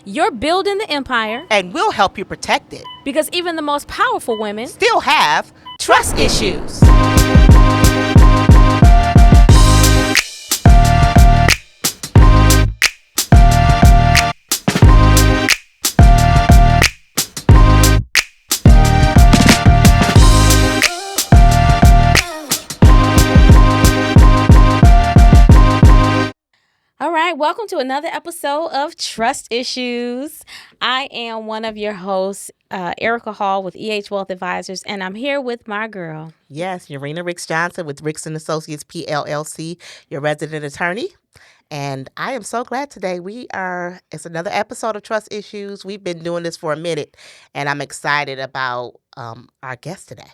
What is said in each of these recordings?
You're building the empire and we'll help you protect it. because even the most powerful women Still have trust issues. All right, welcome to another episode of Trust Issues. I am one of your hosts, Erica Hall with Wealth Advisors, and I'm here with my girl. Yes, Urenia Ricks Johnson with Ricks and Associates PLLC, your resident attorney. And I am so glad today it's another episode of Trust Issues. We've been doing this for a minute, and I'm excited about our guest today.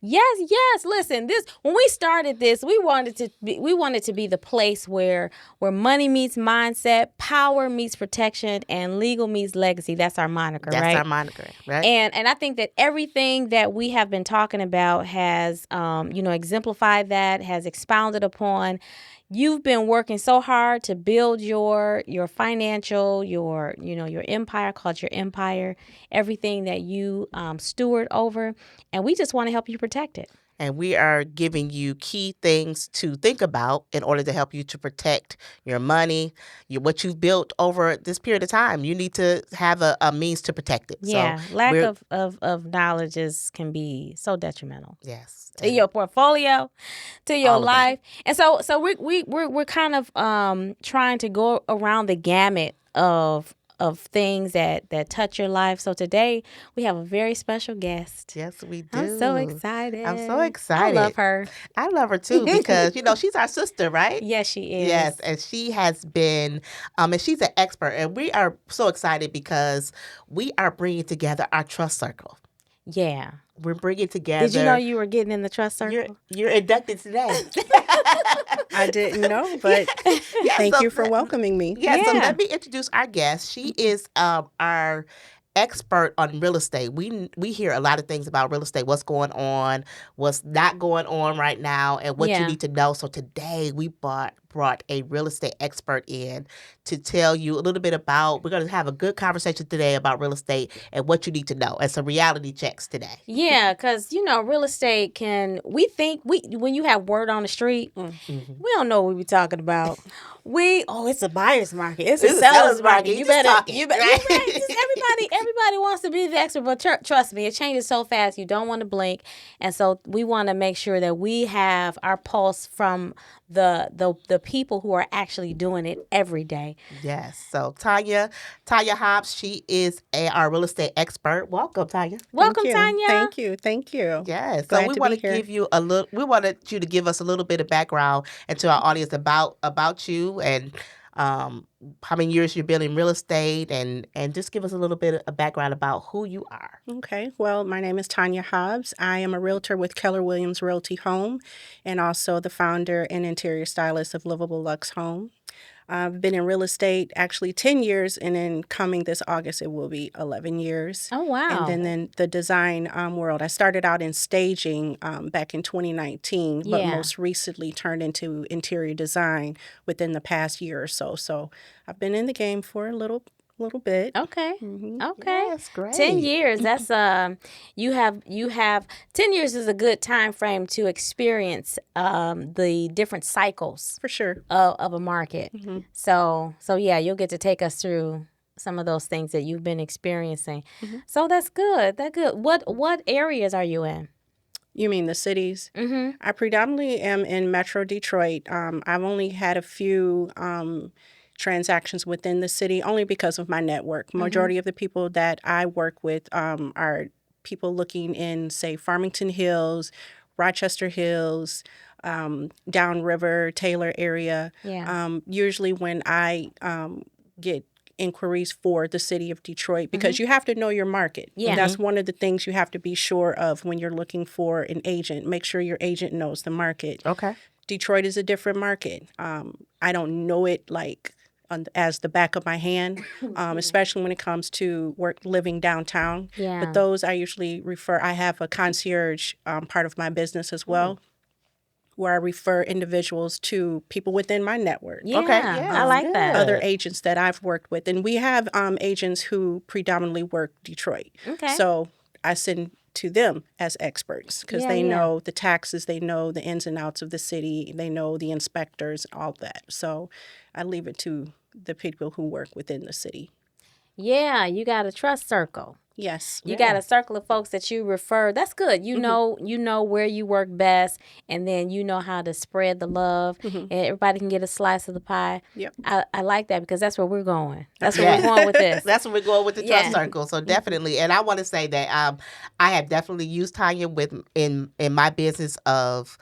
Yes. Listen, when we started this, we wanted to be the place where money meets mindset, power meets protection, and legal meets legacy. That's our moniker, right? That's our moniker, right? And I think that everything that we have been talking about has exemplified that, has expounded upon. You've been working so hard to build your financial, your empire, called your empire, everything that you steward over, and we just want to help you protect it. And we are giving you key things to think about in order to help you to protect your money, what you've built over this period of time. You need to have a means to protect it. Yeah, so lack of knowledge can be so detrimental. Yes. To your portfolio, to your life. And so we're kind of trying to go around the gamut of things that touch your life. So today we have a very special guest. Yes, we do. I'm so excited. I love her. I love her too because, she's our sister, right? Yes, she is. Yes, and she has been, and she's an expert. And we are so excited because we are bringing together our trust circle. Yeah. We're bringing together. Did you know you were getting in the trust circle? You're inducted today. I didn't know, but thank you for welcoming me. Yeah, so let me introduce our guest. She is our expert on real estate. We hear a lot of things about real estate, what's going on, what's not going on right now, and what you need to know. So today we brought a real estate expert in to tell you a little bit about, we're going to have a good conversation today about real estate and what you need to know and some reality checks today. Yeah, because, real estate when you have word on the street, we don't know what we're talking about. It's a buyer's market. It's a seller's market. You better, right? Everybody wants to be the expert, but trust me, it changes so fast. You don't want to blink. And so we want to make sure that we have our pulse from the people who are actually doing it every day. Yes. So Tonia Hobbs, she is our real estate expert. Welcome, Tonia. Welcome, Tonia. Thank you. Yes. Glad so we to want be to here. give you we wanted you to give us a little bit of background and to our audience about you and how many years you've been in real estate and just give us a little bit of background about who you are. Okay. Well, my name is Tonia Hobbs. I am a realtor with Keller Williams Realty Home and also the founder and interior stylist of Livable Lux Home. I've been in real estate actually 10 years, and then coming this August, it will be 11 years. Oh, wow. And then the design world. I started out in staging back in 2019, but most recently turned into interior design within the past year or so. So I've been in the game for a little bit. Okay. Mm-hmm. Okay. Yes, great. 10 years. That's you have 10 years is a good time frame to experience the different cycles For sure. of a market. Mm-hmm. So yeah, you'll get to take us through some of those things that you've been experiencing. Mm-hmm. So that's good. That's good. What areas are you in? You mean the cities? Mm-hmm. I predominantly am in Metro Detroit. I've only had a few transactions within the city only because of my network. Majority of the people that I work with are people looking in, say, Farmington Hills, Rochester Hills, downriver, Taylor area. Yeah. Usually when I get inquiries for the city of Detroit, because you have to know your market. Yeah. That's one of the things you have to be sure of when you're looking for an agent. Make sure your agent knows the market. Okay. Detroit is a different market. I don't know it as the back of my hand, especially when it comes to living downtown. Yeah. But those I usually refer. I have a concierge part of my business as well, where I refer individuals to people within my network. Yeah, Okay, yeah, I like good. that. Other agents that I've worked with. And we have agents who predominantly work Detroit. Okay. So I send to them as experts because they know the taxes, they know the ins and outs of the city, they know the inspectors, all that. So I leave it to the people who work within the city. Yeah, you got a trust circle. Yes. You got a circle of folks that you refer. That's good. You know where you work best, and then you know how to spread the love, and everybody can get a slice of the pie. Yep. I like that because that's where we're going. That's where we're going with this. That's where we're going with the trust circle. So definitely, and I want to say that I have definitely used Tonia in my business of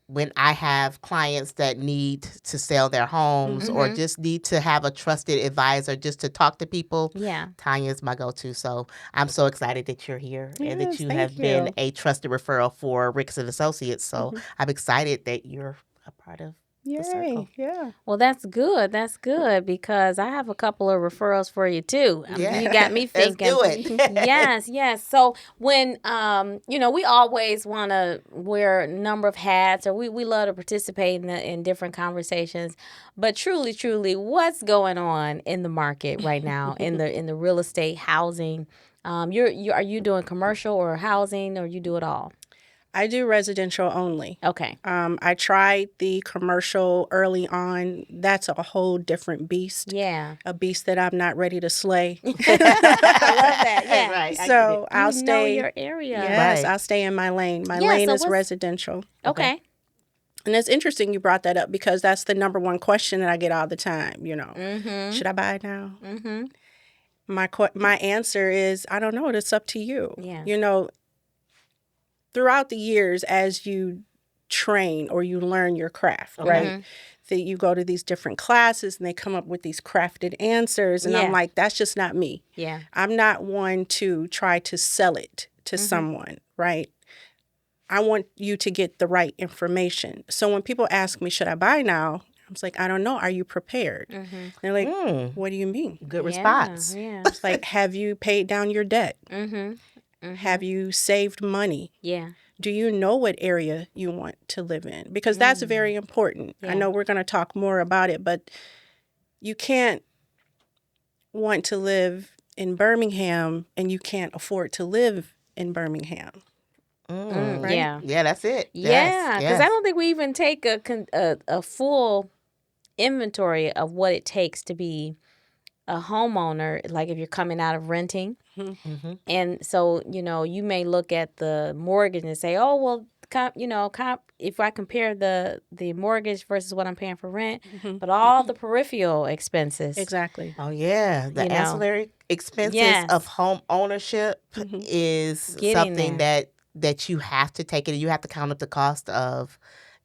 when I have clients that need to sell their homes or just need to have a trusted advisor just to talk to people. Yeah. Tanya is my go-to. So I'm so excited that you're here and that Yes, you thank have been a trusted referral for Ricks and Associates. So I'm excited that you're a part of the circle. Yeah. Well, that's good. That's good because I have a couple of referrals for you too. Yeah. You got me thinking. Let's do it. Yes. So when we always want to wear a number of hats, or we love to participate in different conversations. But truly, what's going on in the market right now in the real estate housing? Are you doing commercial or housing, or you do it all? I do residential only. Okay. I tried the commercial early on. That's a whole different beast. Yeah. A beast that I'm not ready to slay. I love that. Yeah. Right. So I'll You know stay. your area. Yes, Right. I'll stay in my lane. My Yeah, lane so is what's- residential. Okay. And it's interesting you brought that up because that's the number one question that I get all the time. Should I buy now? Mm-hmm. My answer is I don't know. It's up to you. Yeah. Throughout the years, as you train or you learn your craft, right? That you go to these different classes and they come up with these crafted answers. And I'm like, that's just not me. Yeah. I'm not one to try to sell it to someone, right? I want you to get the right information. So when people ask me, should I buy now? I was like, I don't know. Are you prepared? They're like, what do you mean? Good response. Yeah. It's like, have you paid down your debt? Mm-hmm. Have you saved money? Yeah. Do you know what area you want to live in? Because that's very important. Yeah. I know we're going to talk more about it, but you can't want to live in Birmingham and you can't afford to live in Birmingham. Right? Yeah. Yeah, that's it. Yeah. Because I don't think we even take a full inventory of what it takes to be a homeowner, like if you're coming out of renting. And so, you may look at the mortgage and say, oh, well, if I compare the mortgage versus what I'm paying for rent, but all the peripheral expenses. Exactly. Oh, yeah. The ancillary expenses of home ownership is something that you have to take it. You have to count up the cost of,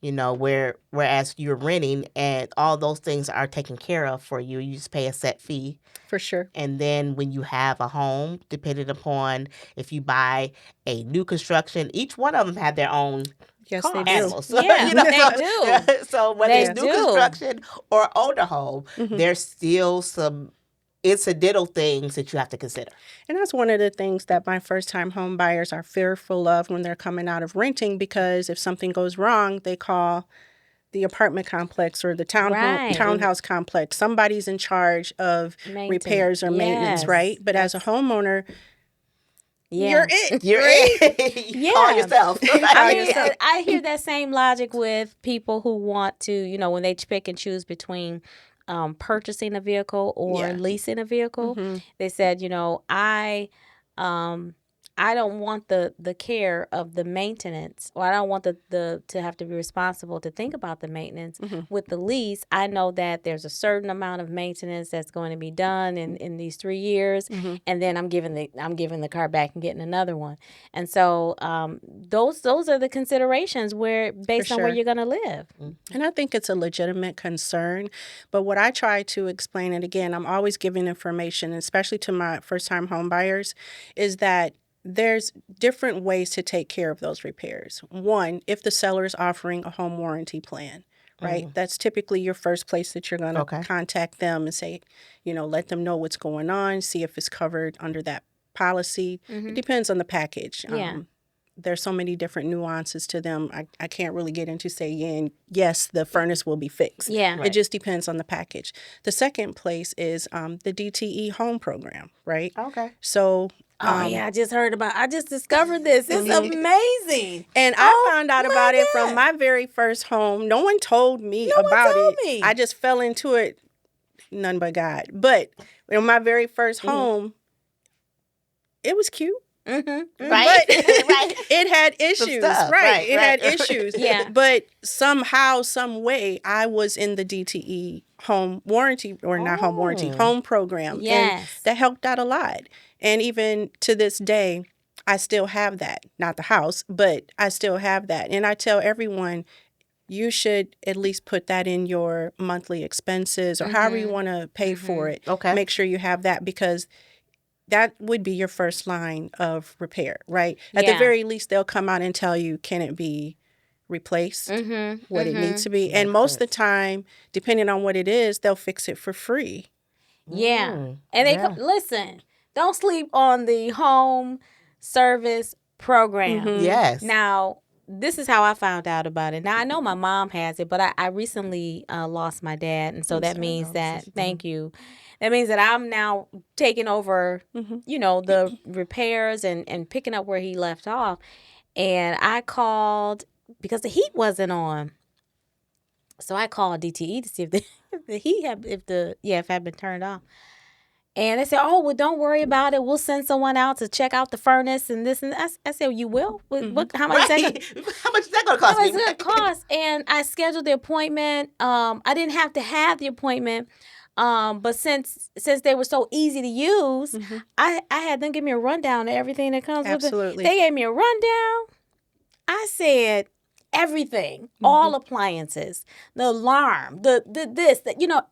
whereas you're renting and all those things are taken care of for you. You just pay a set fee. For sure. And then when you have a home, depending upon if you buy a new construction, each one of them have their own Yes, they do. animals. Yeah, they do. So whether They it's new do. construction or older home, there's still some incidental things that you have to consider. And that's one of the things that my first-time home buyers are fearful of when they're coming out of renting, because if something goes wrong, they call the apartment complex or the townhouse complex. Somebody's in charge of repairs or maintenance, right? But as a homeowner, you're it. You're it. You call yourself. I hear that same logic with people who want to, when they pick and choose between purchasing a vehicle or leasing a vehicle. They said, I don't want the care of the maintenance, or I don't want the to have to be responsible to think about the maintenance. With the lease, I know that there's a certain amount of maintenance that's going to be done in these 3 years, and then I'm giving the car back and getting another one. And so those are the considerations based on where you're going to live. And I think it's a legitimate concern. But what I try to explain, and again, I'm always giving information, especially to my first-time home buyers, is that there's different ways to take care of those repairs. One, if the seller is offering a home warranty plan, right? That's typically your first place that you're going to contact them and say, let them know what's going on, see if it's covered under that policy. It depends on the package. there's so many different nuances to them. I can't really get into saying, yes, the furnace will be fixed. Yeah. It just depends on the package. The second place is the DTE home program, right? Okay. So... I just discovered this. It's amazing. And I found out about it from my very first home. No one told me about it. I just fell into it, none but God. But in my very first home, it was cute. Mm-hmm. Right. But it had issues. Right. It had issues. Yeah. But somehow, some way, I was in the DTE home warranty, or not home warranty, home program. Yes. And that helped out a lot. And even to this day, I still have that. Not the house, but I still have that. And I tell everyone, you should at least put that in your monthly expenses or however you want to pay for it. Okay. Make sure you have that, because that would be your first line of repair, right? At the very least, they'll come out and tell you, can it be replaced, what it needs to be. And most of the time, depending on what it is, they'll fix it for free. Yeah. And they listen, don't sleep on the home service program. Yes. Now, this is how I found out about it. Now, I know my mom has it, but I recently lost my dad. And so that means that, thank you. That means that I'm now taking over, the repairs and picking up where he left off. And I called because the heat wasn't on. So I called DTE to see if the heat had, if it had been turned off. And they said, "Oh, well, don't worry about it. We'll send someone out to check out the furnace and this and that." I said, "You will? What? How much? How much is that going to cost How me?" much is it going to cost?" And I scheduled the appointment. I didn't have to have the appointment, but since they were so easy to use, I had them give me a rundown of everything that comes with it. They gave me a rundown. I said, everything, all appliances, the alarm, the this,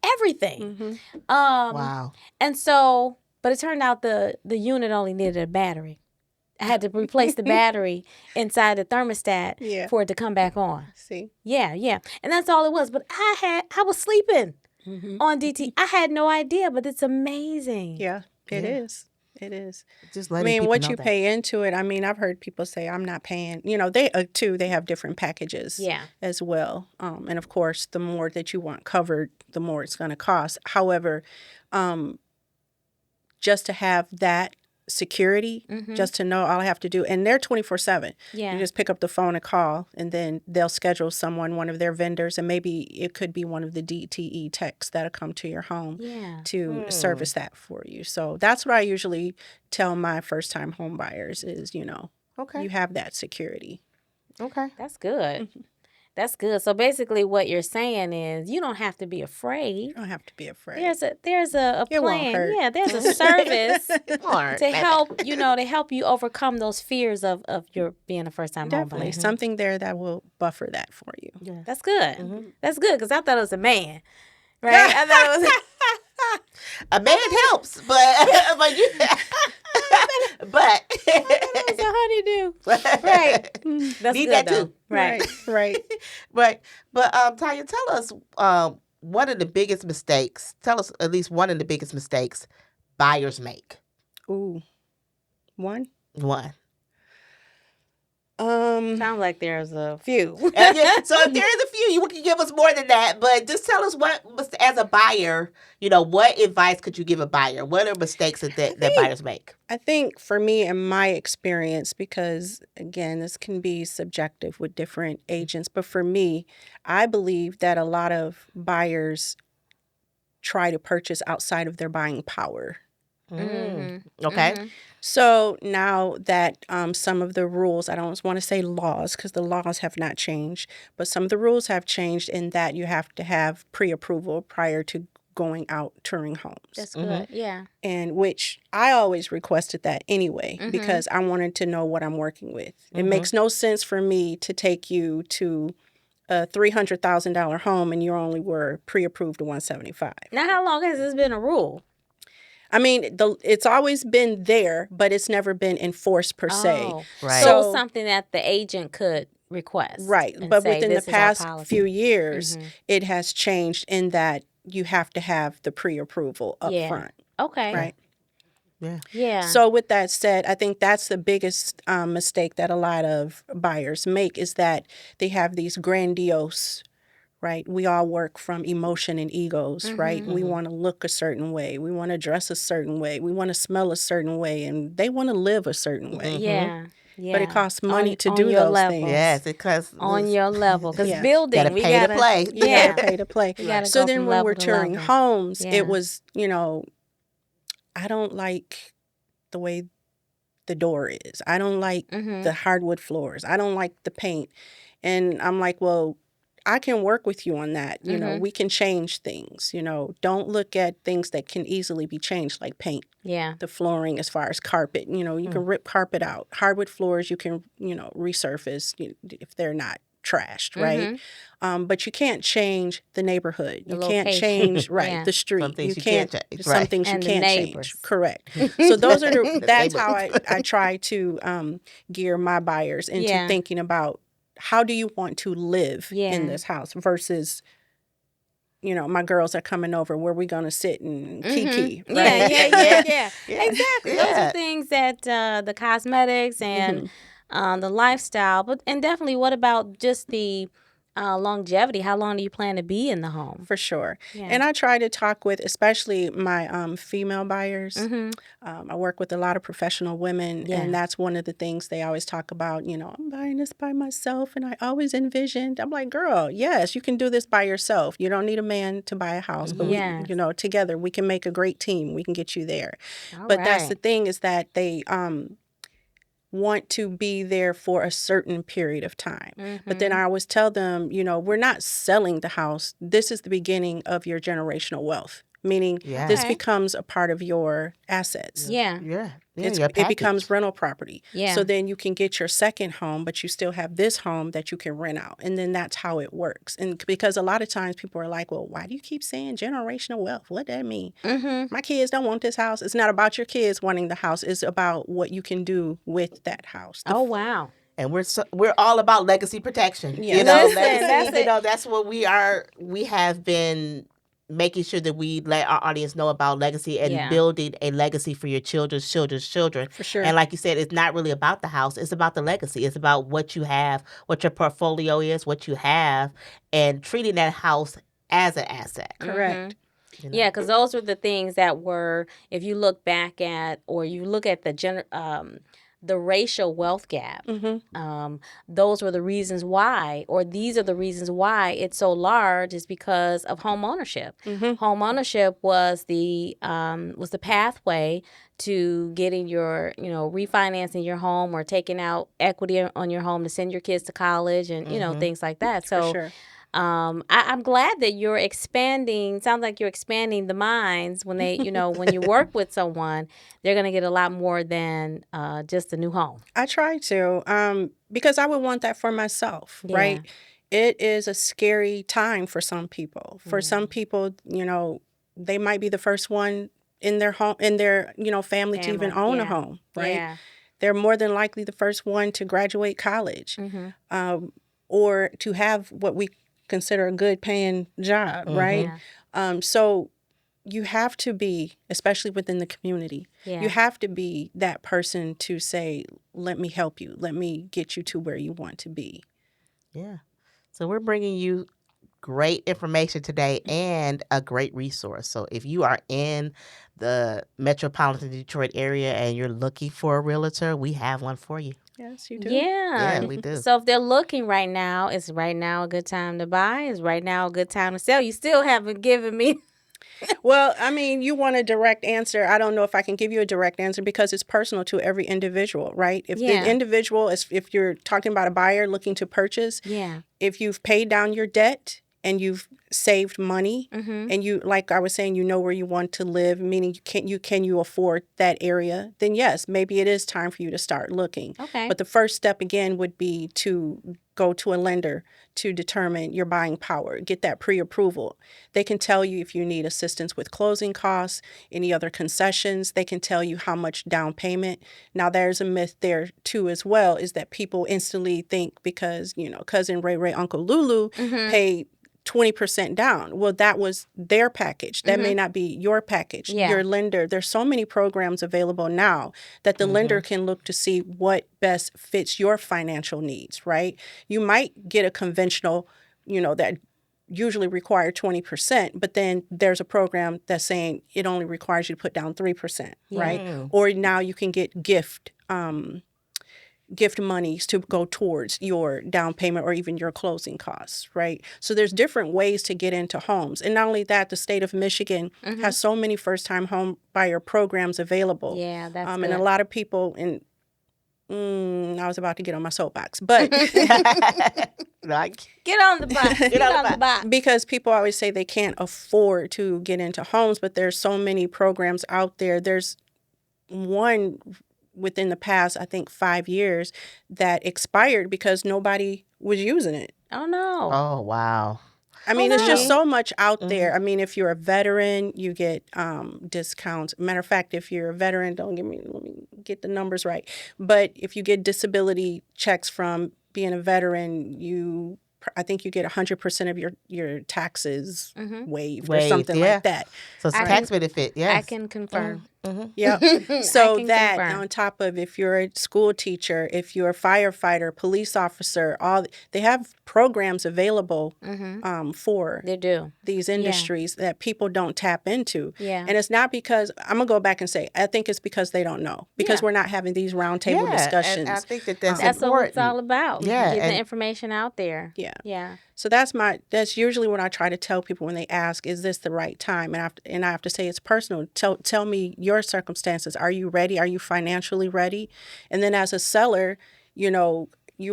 everything. Wow. And so, but it turned out the unit only needed a battery. I had to replace the battery inside the thermostat for it to come back on. See? Yeah. And that's all it was. But I was sleeping on DT. I had no idea, but it's amazing. Yeah, it is. It is. Just letting people what know you that. pay into it, I've heard people say, I'm not paying, they they have different packages as well. And of course, the more that you want covered, the more it's going to cost. However, just to have that security, just to know all I have to do, and they're 24/7. Yeah. You just pick up the phone and call, and then they'll schedule someone, one of their vendors, and maybe it could be one of the DTE techs that'll come to your home to service that for you. So that's what I usually tell my first-time home buyers is, you have that security. Okay. That's good. That's good. So basically what you're saying is you don't have to be afraid. You don't have to be afraid. There's a It won't plan. hurt. Yeah, there's a service to help, baby. to help you overcome those fears of your being a first time home Definitely. buyer. Something there that will buffer that for you. Yeah. That's good. That's good because I thought it was a man. Right? I thought it was a man helps, but you but it was a honeydew. Right. That's need good, that though. too. Right. But Tonia, tell us one of the biggest mistakes. Tell us at least one of the biggest mistakes buyers make. Ooh. One. Sounds like there's a few. So if there is a few, you can give us more than that. But just tell us what, as a buyer, what advice could you give a buyer? What are mistakes that buyers make? I think for me and my experience, because again, this can be subjective with different agents, but for me, I believe that a lot of buyers try to purchase outside of their buying power. Okay. So now that some of the rules, I don't want to say laws because the laws have not changed, but some of the rules have changed in that you have to have pre-approval prior to going out touring homes. That's good. Yeah. And which I always requested that anyway, because I wanted to know what I'm working with. It makes no sense for me to take you to a $300,000 home and you only were pre-approved to $175,000. Now, how long has this been a rule? I mean, it's always been there, but it's never been enforced per se. Oh, right. So it's something that the agent could request. Right. And But say, within the "This is our past policy." few years, it has changed in that you have to have the pre-approval up front. Okay. Right. Yeah. So with that said, I think that's the biggest mistake that a lot of buyers make is that they have these grandiose, right? We all work from emotion and egos, right? We want to look a certain way. We want to dress a certain way. We want to smell a certain way. And they want to live a certain way. Yeah. Yeah. But it costs money to on do your those level. things. Yes, it costs. On your level. Because Yeah. building, Gotta we pay to gotta play. Yeah. Pay to play. We gotta So go then from when level we're to touring level. homes, Yeah. it was, I don't like the way the door is. I don't like the hardwood floors. I don't like the paint. And I'm like, well, I can work with you on that. We can change things. Don't look at things that can easily be changed, like paint. Yeah. The flooring, as far as carpet, you can rip carpet out. Hardwood floors, you can, resurface if they're not trashed, right? But you can't change the neighborhood. The You can't location. change, right, Yeah. the street. Some things you you can't change, Some right. things And you the can't neighbors. change. Correct. So those are that's how neighbors. I try to gear my buyers into Yeah. thinking about how do you want to live Yeah. in this house versus my girls are coming over. Where we gonna sit and kiki? Right? Yeah. Yeah. Exactly. Yeah. Those are things that the cosmetics and the lifestyle, and definitely, what about just the longevity? How long do you plan to be in the home? For sure. Yeah. And I try to talk with, especially my female buyers. I work with a lot of professional women, Yeah. and that's one of the things they always talk about. I'm buying this by myself, and I always envisioned. I'm like, girl, yes, you can do this by yourself. You don't need a man to buy a house, but Yes. we, together we can make a great team. We can get you there. All But that's the right. thing, is that they want to be there for a certain period of time. But then I always tell them, we're not selling the house. This is the beginning of your generational wealth, meaning this Okay. becomes a part of your assets. Yeah. Yeah. It becomes rental property. Yeah. So then you can get your second home, but you still have this home that you can rent out. And then that's how it works. And because a lot of times people are like, well, why do you keep saying generational wealth? What that mean? My kids don't want this house. It's not about your kids wanting the house. It's about what you can do with that house. Oh, wow. And we're all about legacy protection. Yes. Listen, legacy, that's it. That's what we are. We have been making sure that we let our audience know about legacy and building a legacy for your children's children. For sure. And like you said, it's not really about the house. It's about the legacy. It's about what you have, what your portfolio is, what you have, and treating that house as an asset. Correct. Yeah, because those were the things that were, if you look back at, or you look at the racial wealth gap, those were the reasons why, or these are the reasons why it's so large, is because of home ownership. Home ownership was the pathway to getting your, refinancing your home or taking out equity on your home to send your kids to college and, things like that. So For sure. I'm glad that you're expanding. Sounds like you're expanding the minds when they, when you work with someone, they're going to get a lot more than just a new home. I try to, because I would want that for myself, right? It is a scary time for some people. For some people, they might be the first one in their home, in their, family to even own a home, right? Yeah. They're more than likely the first one to graduate college, or to have what we consider a good paying job, right? So you have to be, especially within the community, you have to be that person to say, let me help you. Let me get you to where you want to be. Yeah. So we're bringing you great information today and a great resource. So if you are in the metropolitan Detroit area and you're looking for a realtor, we have one for you. Yes, you do. Yeah. Yeah, we do. So if they're looking right now, is right now a good time to buy? Is right now a good time to sell? You still haven't given me. Well, I mean, you want a direct answer. I don't know if I can give you a direct answer because it's personal to every individual, right? If the individual is, if you're talking about a buyer looking to purchase, if you've paid down your debt and you've saved money, and you, like I was saying, you know where you want to live, meaning can you afford that area, then yes, maybe it is time for you to start looking. Okay. But the first step again would be to go to a lender to determine your buying power, get that pre-approval. They can tell you if you need assistance with closing costs, any other concessions. They can tell you how much down payment. Now, there's a myth there too as well, is that people instantly think because, cousin Ray Ray, Uncle Lulu paid 20% down. Well, that was their package. That may not be your package. Your lender. There's so many programs available now that the lender can look to see what best fits your financial needs, right? You might get a conventional, that usually require 20%, but then there's a program that's saying it only requires you to put down 3%, right? Or now you can get gift monies to go towards your down payment or even your closing costs, right? So there's different ways to get into homes. And not only that, the state of Michigan has so many first-time home buyer programs available. Yeah, that's good. And a lot of people I was about to get on my soapbox, but get on the box. Get on the box. Because people always say they can't afford to get into homes, but there's so many programs out there. There's one within the past, I think, 5 years that expired because nobody was using it. Oh, no. Oh, wow. I mean, there's just so much out there. I mean, if you're a veteran, you get discounts. Matter of fact, if you're a veteran, let me get the numbers right. But if you get disability checks from being a veteran, I think you get 100% of your taxes waived or something like that. So it's a tax benefit, yes. I can confirm. Yep. So that confirm. On top of if you're a school teacher, if you're a firefighter, police officer, they have programs available for these industries that people don't tap into. Yeah. And it's not because, I'm going to go back and say, I think it's because they don't know. Because we're not having these roundtable discussions. And I think that's important. What it's all about. Yeah. Get the information out there. Yeah. Yeah. So that's usually what I try to tell people when they ask, is this the right time? And I have to say it's personal. Tell me your circumstances. Are you ready? Are you financially ready? And then as a seller, you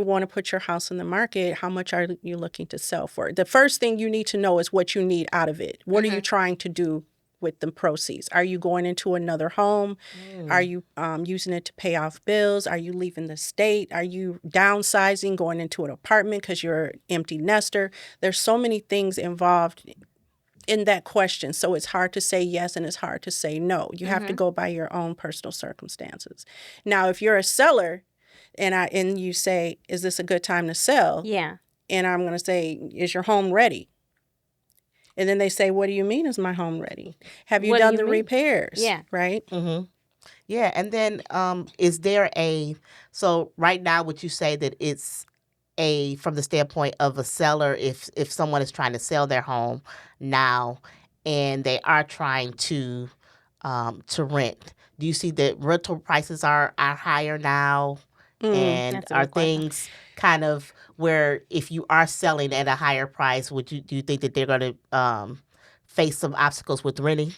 want to put your house in the market. How much are you looking to sell for? The first thing you need to know is what you need out of it. What are you trying to do with the proceeds? Are you going into another home? Are you using it to pay off bills? Are you leaving the state? Are you downsizing, going into an apartment because you're an empty nester? There's so many things involved in that question. So it's hard to say yes and it's hard to say no. You have to go by your own personal circumstances. Now, if you're a seller and you say, is this a good time to sell? Yeah. And I'm going to say, is your home ready? And then they say, what do you mean is my home ready? Have you done the repairs? Yeah. Right? Mm-hmm. Yeah. And then is there so right now would you say that it's from the standpoint of a seller, if someone is trying to sell their home now and they are trying to rent, do you see that rental prices are higher now? And are things kind of where if you are selling at a higher price, do you think that they're going to face some obstacles with renting?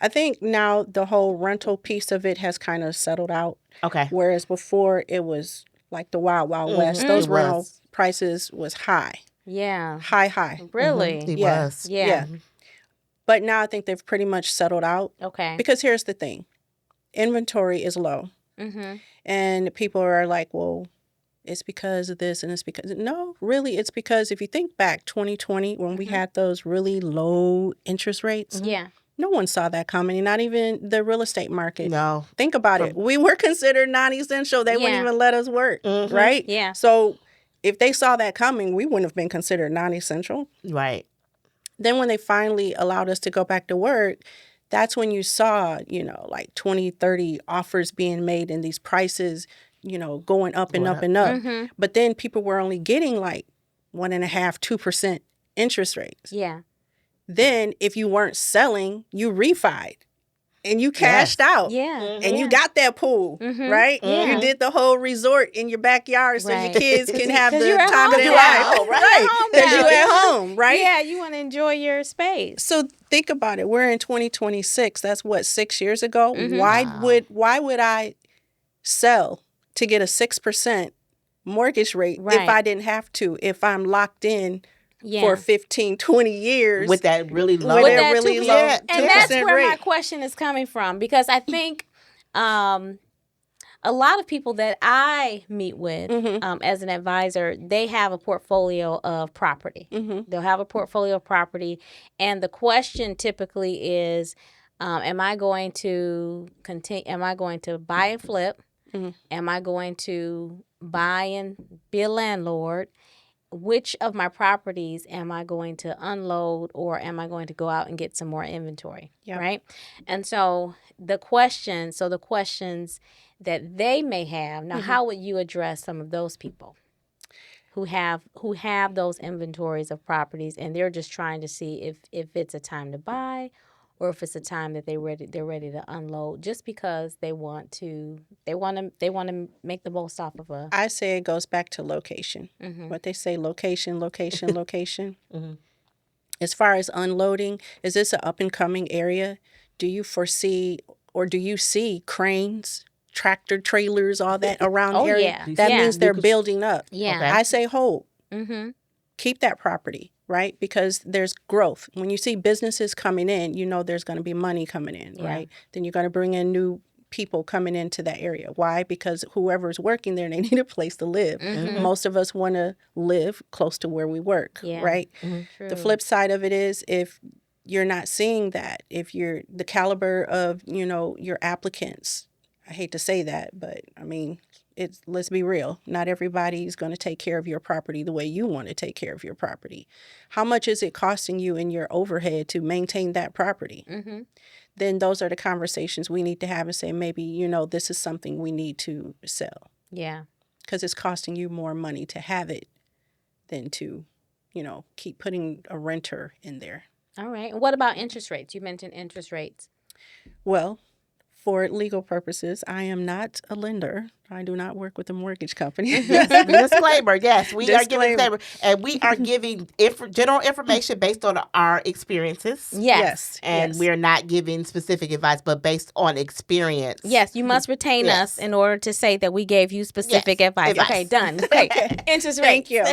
I think now the whole rental piece of it has kind of settled out. Okay. Whereas before it was like the Wild Wild West. Those rental prices was high. Yeah. High. Really? It was. Yeah. But now I think they've pretty much settled out. Okay. Because here's the thing. Inventory is low. And people are like, well, it's because of this and it's because... No, really, it's because if you think back 2020 when we had those really low interest rates. Yeah. No one saw that coming, not even the real estate market. No. Think about it. We were considered non-essential. They wouldn't even let us work, right? Yeah. So if they saw that coming, we wouldn't have been considered non-essential. Right. Then when they finally allowed us to go back to work, that's when you saw, like 20, 30 offers being made and these prices, going up and up and up. But then people were only getting like 1.5%, 2% interest rates. Yeah. Then if you weren't selling, you refied and you cashed out. Yeah. And you got that pool, right? Yeah. You did the whole resort in your backyard so your kids can have the time of their life. Right. Because you're at home, right? Yeah, you want to enjoy your space. So think about it. We're in 2026. That's 6 years ago. Why would I sell to get a 6% mortgage rate if I didn't have to, if I'm locked in for 15, 20 years. With that really low. And that's where my question is coming from. Because I think a lot of people that I meet with as an advisor, they have a portfolio of property. They'll have a portfolio of property. And the question typically is, am I going to buy and flip? Am I going to buy and be a landlord? which of my properties am I going to unload, or am I going to go out and get some more inventory? Yep. Right. And so the questions that they may have now, how would you address some of those people who have those inventories of properties, and they're just trying to see if it's a time to buy, or if it's a time that they're ready to unload, just because they want to make the most off of a. I say it goes back to location. What they say, location. As far as unloading, is this an up and coming area? Do you foresee, or do you see cranes, tractor trailers, all that around the area? Yeah. That Yeah. means they're building up. Yeah. Okay. I say hold. Keep that property, right? Because there's growth. When you see businesses coming in, you know there's going to be money coming in, right? Then you're going to bring in new people coming into that area. Why? Because whoever's working there, they need a place to live. Most of us want to live close to where we work, right? True. The flip side of it is, if you're not seeing that, if you're the caliber of, your applicants, I hate to say that, but I mean, let's be real. Not everybody's going to take care of your property the way you want to take care of your property. How much is it costing you in your overhead to maintain that property? Then those are the conversations we need to have and say, maybe, this is something we need to sell. Yeah. Because it's costing you more money to have it than to, keep putting a renter in there. All right. And what about interest rates? You mentioned interest rates. Well, for legal purposes, I am not a lender. I do not work with a mortgage company. Disclaimer, yes. We are giving Disclaimer. disclaimer. And we are giving general information based on our experiences. Yes. And we are not giving specific advice, but based on experience. Yes, you must retain us in order to say that we gave you specific advice. Okay, done. Okay. Interest rates. Thank you.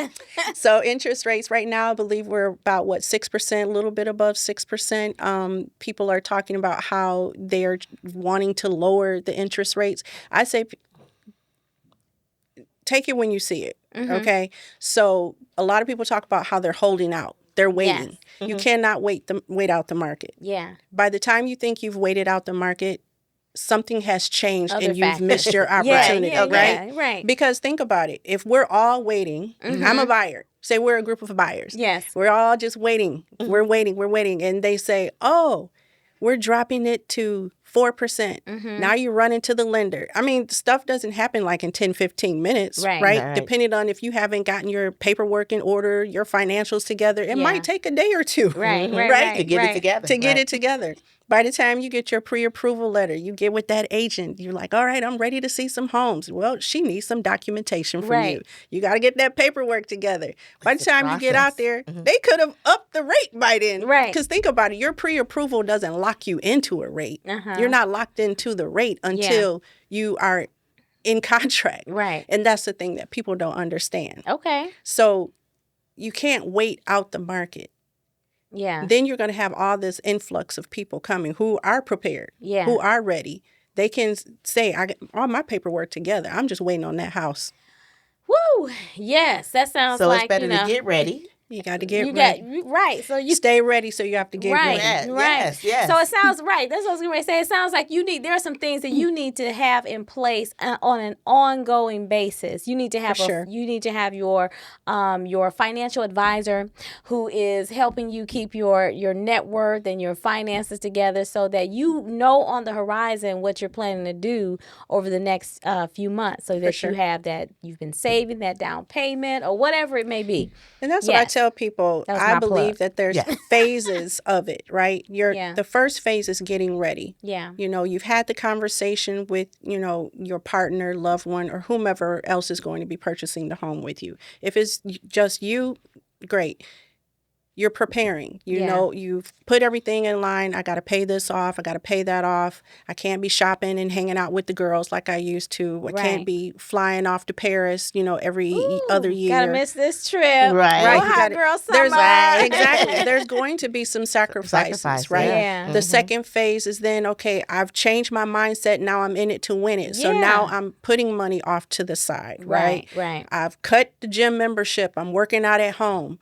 So interest rates right now, I believe we're about, 6%, a little bit above 6%. People are talking about how they're wanting to lower the interest rates. I say take it when you see it, okay? So a lot of people talk about how they're holding out. They're waiting. Yes. You cannot wait out the market. Yeah. By the time you think you've waited out the market, something has changed and you've missed your opportunity, right? Right. Because think about it. If we're all waiting, I'm a buyer. Say we're a group of buyers. Yes. We're all just waiting. We're waiting. And they say, oh, we're dropping it to 4%. Now you run into the lender. I mean, stuff doesn't happen like in 10, 15 minutes, right? Depending on if you haven't gotten your paperwork in order, your financials together, it might take a day or two. Right. To get it together. To get it together. By the time you get your pre-approval letter, you get with that agent, you're like, all right, I'm ready to see some homes. Well, she needs some documentation from you. You got to get that paperwork together. By the time you get out there, they could have upped the rate by then. Right. Because think about it, your pre-approval doesn't lock you into a rate. You're not locked into the rate until you are in contract. Right. And that's the thing that people don't understand. Okay. So you can't wait out the market. Yeah. Then you're going to have all this influx of people coming who are prepared, who are ready. They can say, I got all my paperwork together. I'm just waiting on that house. Woo! Yes, that sounds so like, it's better to get ready. You got to get ready. Right. So you stay ready, so you have to get ready. Right. Yes. So it sounds right. That's what I was going to say. It sounds like there are some things that you need to have in place on an ongoing basis. You need to have your financial advisor who is helping you keep your net worth and your finances together, so that you know on the horizon what you're planning to do over the next few months, so that you have that you've been saving that down payment or whatever it may be. And that's what I tell people. I believe that there's phases of it, right? The first phase is getting ready. Yeah. You've had the conversation with, your partner, loved one, or whomever else is going to be purchasing the home with you. If it's just you, great. You're preparing. You've put everything in line. I got to pay this off. I got to pay that off. I can't be shopping and hanging out with the girls like I used to. I can't be flying off to Paris, every other year. Gotta miss this trip. Right. Hot girl summer. Exactly. There's going to be some sacrifices, right? Yeah. The second phase is then, okay, I've changed my mindset. Now I'm in it to win it. So now I'm putting money off to the side, right? Right. I've cut the gym membership. I'm working out at home.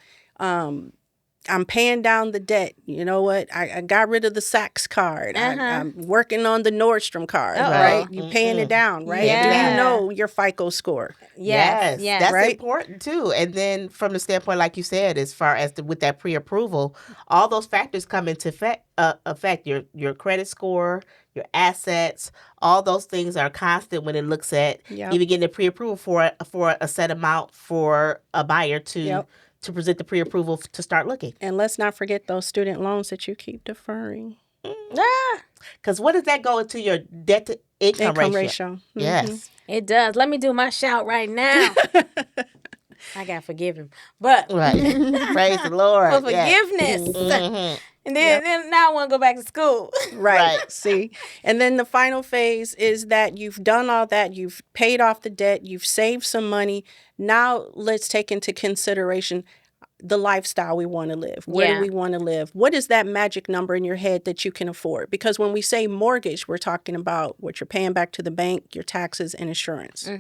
I'm paying down the debt. You know what? I got rid of the Saks card. I'm working on the Nordstrom card, right? You paying it down, right? Yeah. Do you know your FICO score? Yes. That's right? important too. And then from the standpoint, like you said, as far as with that pre-approval, all those factors come into affect your credit score, your assets. All those things are constant when it looks at even getting a pre-approval for a set amount for a buyer to present the pre-approval to start looking. And let's not forget those student loans that you keep deferring. Because what does that go into your debt to income ratio? Mm-hmm. Yes. It does. Let me do my shout right now. I got to forgive him. But right. Praise the Lord. For forgiveness. Mm-hmm. And then now I want to go back to school. Right. See? And then the final phase is that you've done all that. You've paid off the debt. You've saved some money. Now let's take into consideration the lifestyle we want to live. Where do we want to live? What is that magic number in your head that you can afford? Because when we say mortgage, we're talking about what you're paying back to the bank, your taxes, and insurance.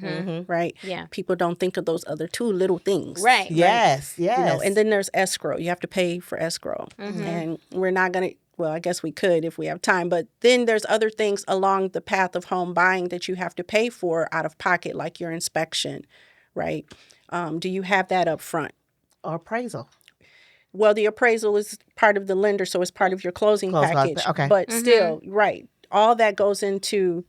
Right? Yeah. People don't think of those other two little things. Right. Yes. Yes. You know, and then there's escrow. You have to pay for escrow. And we're not going to, well, I guess we could if we have time, but then there's other things along the path of home buying that you have to pay for out of pocket, like your inspection, right? Do you have that up front? Or appraisal. Well, the appraisal is part of the lender, so it's part of your closing package. Okay. But still, right, all that goes into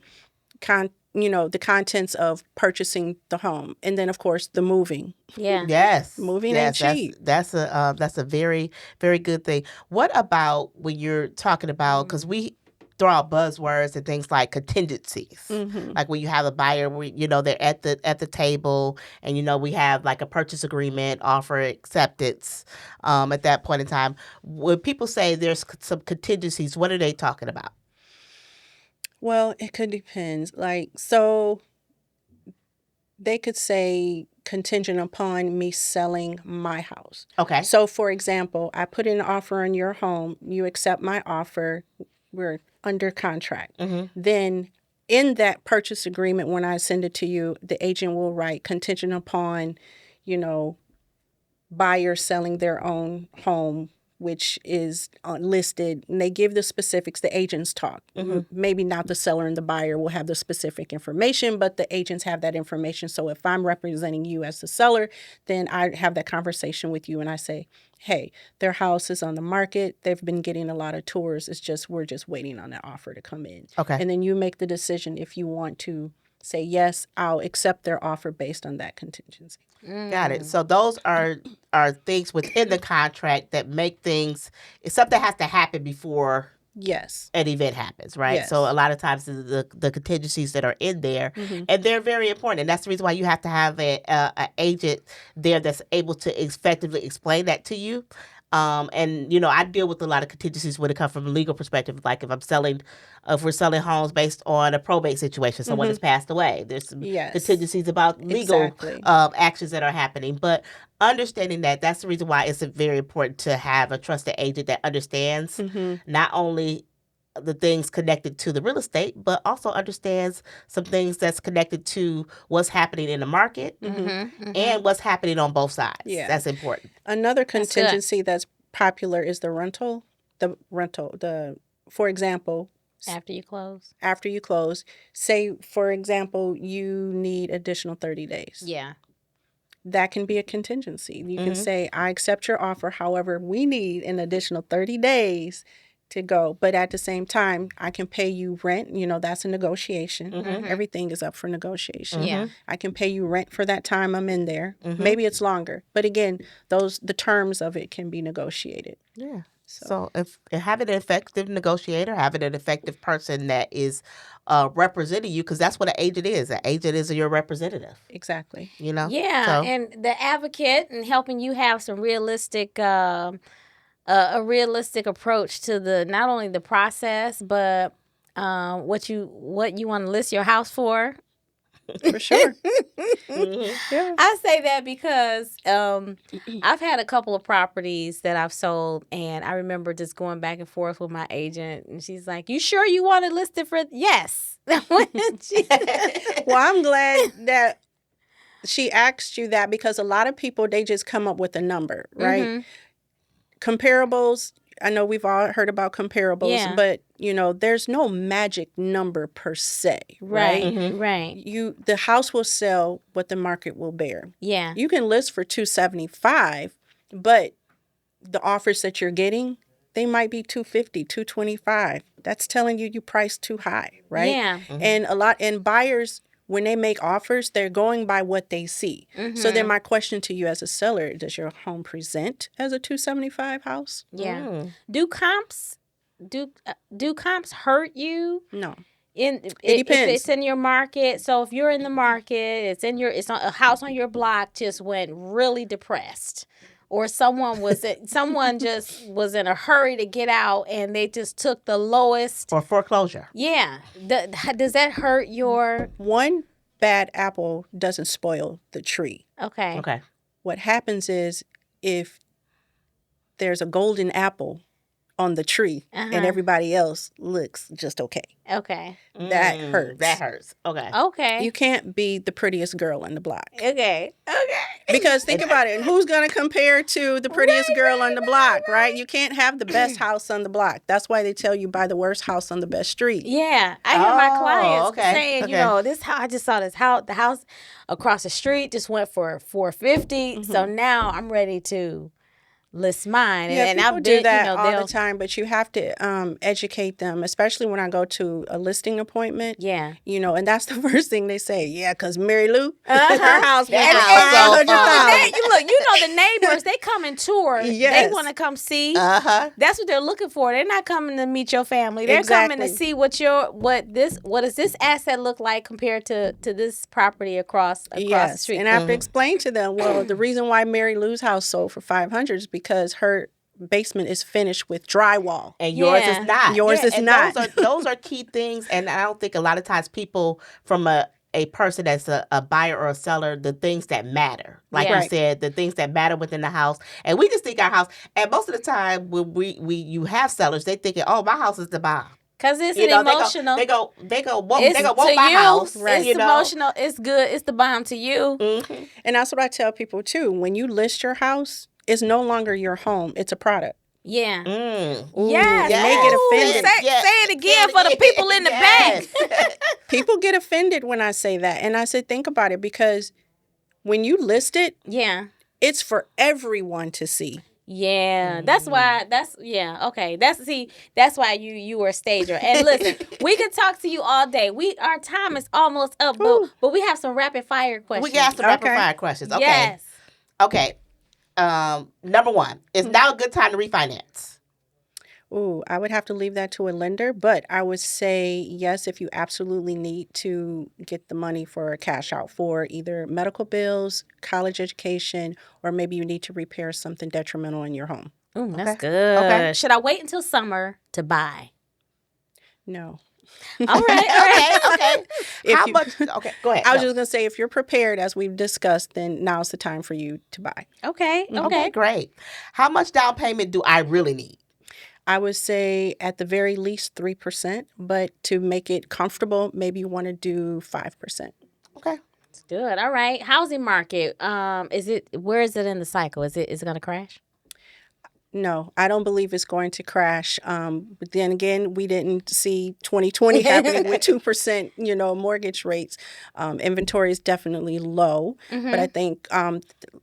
the contents of purchasing the home, and then of course the moving. Yeah. Yes. Moving ain't cheap. That's a very, very good thing. What about when you're talking about, because we throw out buzzwords and things like contingencies, like when you have a buyer, they're at the table, and we have like a purchase agreement, offer acceptance. At that point in time, when people say there's some contingencies, what are they talking about? Well, it could depend. Like, so they could say contingent upon me selling my house. Okay. So, for example, I put in an offer on your home. You accept my offer. We're under contract. Then in that purchase agreement, when I send it to you, the agent will write contingent upon, buyer selling their own home, which is listed, and they give the specifics. The agents talk. Maybe not the seller and the buyer will have the specific information, but the agents have that information. So if I'm representing you as the seller, then I have that conversation with you and I say, hey, their house is on the market. They've been getting a lot of tours. We're just waiting on that offer to come in. Okay. And then you make the decision if you want to say, yes, I'll accept their offer based on that contingency. Got it. So those are things within the contract that make things, something has to happen before an event happens, right? Yes. So a lot of times the contingencies that are in there, and they're very important. And that's the reason why you have to have an agent there that's able to effectively explain that to you. And I deal with a lot of contingencies when it comes from a legal perspective. Like if we're selling homes based on a probate situation, someone has passed away. There's some contingencies about legal actions that are happening. But understanding that's the reason why it's very important to have a trusted agent that understands not only the things connected to the real estate, but also understands some things that's connected to what's happening in the market and what's happening on both sides. Yeah. That's important. Another contingency that's popular is the rental. For example, after you close. Say, for example, you need additional 30 days. Yeah. That can be a contingency. You can say, I accept your offer. However, we need an additional 30 days to go. But at the same time, I can pay you rent. That's a negotiation. Everything is up for negotiation. Yeah. I can pay you rent for that time I'm in there. Maybe it's longer. But again, the terms of it can be negotiated. Yeah. So if having an effective negotiator, having an effective person that is representing you, because that's what an agent is. An agent is your representative. Exactly. Yeah, and the advocate and helping you have some realistic a realistic approach to not only the process, but what you want to list your house for. For sure. Yeah. I say that because I've had a couple of properties that I've sold, and I remember just going back and forth with my agent, and she's like, "You sure you want to list it for?" Yes. Well, I'm glad that she asked you that, because a lot of people, they just come up with a number, right? comparables, I know we've all heard about comparables, Yeah. but there's no magic number per se, right? Right. The house will sell what the market will bear. Yeah. You can list for $275, but the offers that you're getting, they might be $250, $225. That's telling you priced too high, right? Yeah. And buyers, when they make offers, they're going by what they see. So then my question to you as a seller, does your home present as a $275 house? Yeah. Do comps hurt you? No. It depends. If it's in your market. So if you're in the market, it's on a house on your block just went really depressed. Or someone just was in a hurry to get out and they just took the lowest. Or foreclosure. Yeah. Does that hurt your... One bad apple doesn't spoil the tree. Okay. What happens is if there's a golden apple on the tree and everybody else looks just okay. Okay. That hurts. That hurts. Okay. You can't be the prettiest girl on the block. Okay. Because think about it. Who's going to compare to the prettiest girl on the block, right? You can't have the best house on the block. That's why they tell you buy the worst house on the best street. Yeah. I hear my clients saying, this house, I just saw this house, the house across the street just went for $450. So now I'm ready to list mine. Yeah, and people I've do that all the time, but you have to educate them, especially when I go to a listing appointment. Yeah. And that's the first thing they say. Yeah, because Mary Lou, her house was $500,000. $500,000. The neighbors, they come and tour. Yes. They want to come see. That's what they're looking for. They're not coming to meet your family. They're coming to see what does this asset look like compared to this property across the street. And I have to explain to them, well, the reason why Mary Lou's house sold for $500 is because her basement is finished with drywall. And yours is not. Yours is not. Those are key things. And I don't think a lot of times people from a person that's a buyer or a seller, the things that matter. Like you said, the things that matter within the house. And we just think our house. And most of the time when you have sellers, they thinking, oh, my house is the bomb. Because it's emotional. They go want my house. Right. It's emotional. It's good. It's the bomb to you. Mm-hmm. And that's what I tell people too. When you list your house, it's no longer your home. It's a product. Yeah. Ooh, yes. They get offended. Say it again for the people in the back. People get offended when I say that. And I said, think about it, because when you list it, it's for everyone to see. Yeah, that's why. Okay. That's why you were a stager. And listen, we could talk to you all day. Our time is almost up, but we have some rapid fire questions. We got some rapid fire questions. Okay. Yes. Okay. Number one, is now a good time to refinance? Ooh, I would have to leave that to a lender, but I would say yes if you absolutely need to get the money for a cash out for either medical bills, college education, or maybe you need to repair something detrimental in your home. Ooh, that's good. Okay. Should I wait until summer to buy? No. All right. Okay. How much? Okay, go ahead. I was just going to say, if you're prepared, as we've discussed, then now's the time for you to buy. Okay. Okay, great. How much down payment do I really need? I would say at the very least 3%, but to make it comfortable, maybe you want to do 5%. Okay. That's good. All right. Housing market. Where is it in the cycle? Is it going to crash? No, I don't believe it's going to crash. But then again, we didn't see 2020 happening with 2%, mortgage rates. Inventory is definitely low, but I think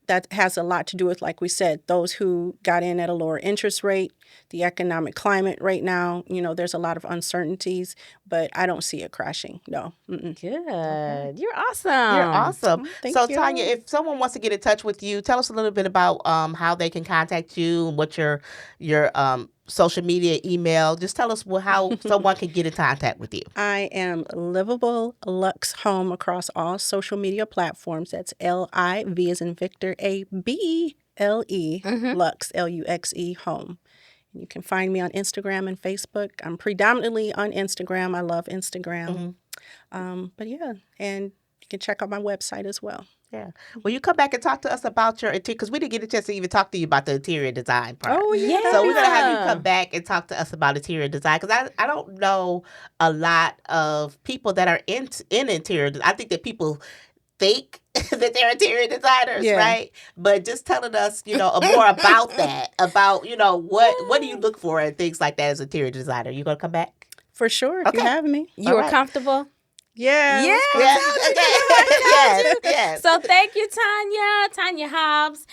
that has a lot to do with, like we said, those who got in at a lower interest rate, the economic climate right now. There's a lot of uncertainties, but I don't see it crashing. No. Mm-mm. Good. You're awesome. Thank you. Tonia, if someone wants to get in touch with you, tell us a little bit about how they can contact you and what your social media, email. Just tell us how someone can get in contact with you. I am Livable Lux Home across all social media platforms. That's LIV as in Victor, ABLE, Lux, LUXE, Home. You can find me on Instagram and Facebook. I'm predominantly on Instagram. I love Instagram. But yeah, and you can check out my website as well. Yeah. Well, you come back and talk to us about your interior, because we didn't get a chance to even talk to you about the interior design part. Oh, yeah. So we're going to have you come back and talk to us about interior design, because I don't know a lot of people that are in interior. I think that people think that they're interior designers, right? But just telling us, more about that, about, what do you look for and things like that as an interior designer. You going to come back? For sure, if you have me. You were comfortable? Yeah. Yes. So thank you, Tonia Hobbs,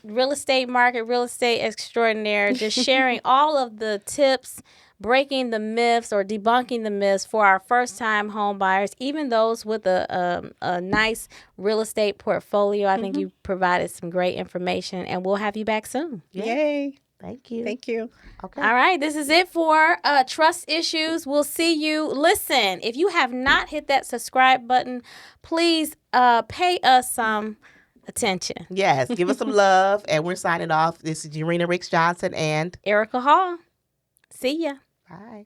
real estate extraordinaire, just sharing all of the tips, breaking the myths or debunking the myths for our first-time home buyers, even those with a nice real estate portfolio. I think you provided some great information, and we'll have you back soon. Yay. Thank you. Thank you. Okay. All right. This is it for Trust Issues. We'll see you. Listen, if you have not hit that subscribe button, please pay us some attention. Yes. Give us some love. And we're signing off. This is Urenia Ricks Johnson and Erica Hall. See ya. Bye.